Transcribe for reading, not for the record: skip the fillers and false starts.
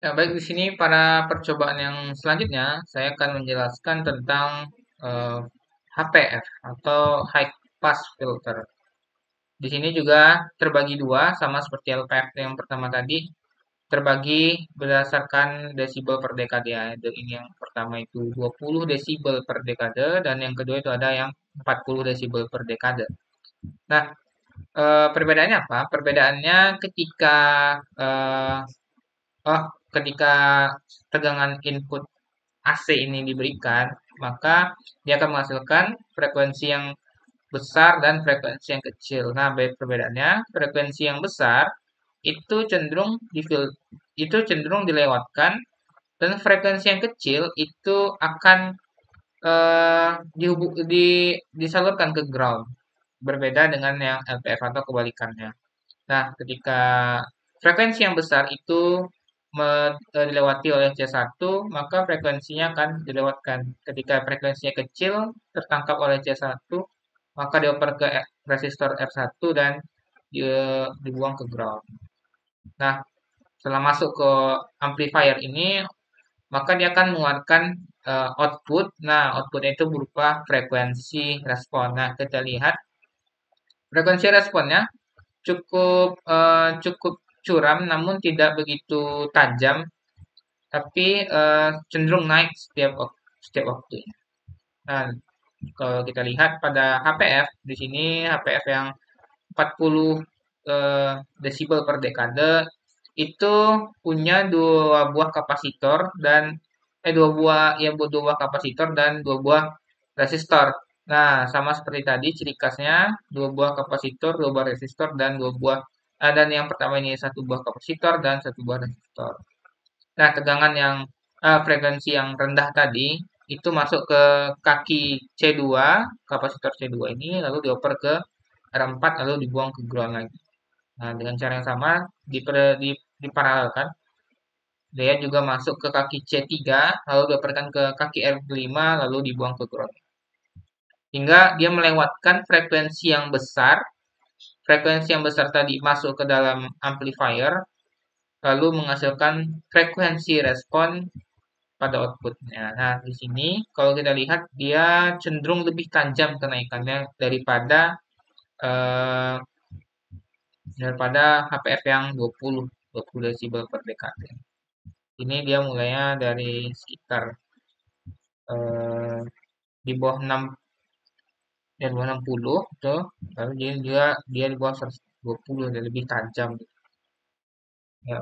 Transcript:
Nah, baik di sini pada percobaan yang selanjutnya saya akan menjelaskan tentang eh, HPF atau High Pass Filter. Di sini juga terbagi dua sama seperti LPF yang pertama tadi, terbagi berdasarkan desibel per dekade ya. Ini yang pertama itu 20 desibel per dekade dan yang kedua itu ada yang 40 desibel per dekade. Nah, perbedaannya apa? Perbedaannya eh, oh, ketika tegangan input AC ini diberikan, maka dia akan menghasilkan frekuensi yang besar dan frekuensi yang kecil. Nah, baik perbedaannya, frekuensi yang besar itu cenderung dilewatkan dan frekuensi yang kecil itu akan disalurkan ke ground. Berbeda dengan yang LPF atau kebalikannya. Nah, ketika frekuensi yang besar itu dilewati oleh C1, maka frekuensinya akan dilewatkan. Ketika frekuensinya kecil tertangkap oleh C1, maka dioper ke resistor R1 dan dibuang ke ground. Nah, setelah masuk ke amplifier ini, maka dia akan mengeluarkan output. Nah, outputnya itu berupa frekuensi respon. Nah, kita lihat frekuensi responnya cukup curam namun tidak begitu tajam, tapi cenderung naik setiap waktunya. Nah, kalau kita lihat pada HPF, di sini HPF yang 40 desibel per dekade itu punya dua buah kapasitor dan dua buah kapasitor dan dua buah resistor. Nah, sama seperti tadi ciri khasnya dua buah kapasitor, dua buah resistor dan dan yang pertama ini satu buah kapasitor dan satu buah resistor. Nah, frekuensi yang rendah tadi itu masuk ke kaki C2, kapasitor C2 ini lalu dioper ke R4 lalu dibuang ke ground lagi. Nah, dengan cara yang sama diparalelkan. Dia juga masuk ke kaki C3, lalu dioperkan ke kaki R5, lalu dibuang ke ground. Hingga dia melewatkan frekuensi yang besar. Frekuensi yang besar tadi masuk ke dalam amplifier, lalu menghasilkan frekuensi respon pada outputnya. Nah, di sini kalau kita lihat dia cenderung lebih tajam kenaikannya eh, daripada HPF yang 20 desibel per dekade. Ini dia mulainya dari sekitar eh, di bawah 6 dan 60 tuh, lalu dia dia dia di bawah 120 dan lebih tajam. Ya.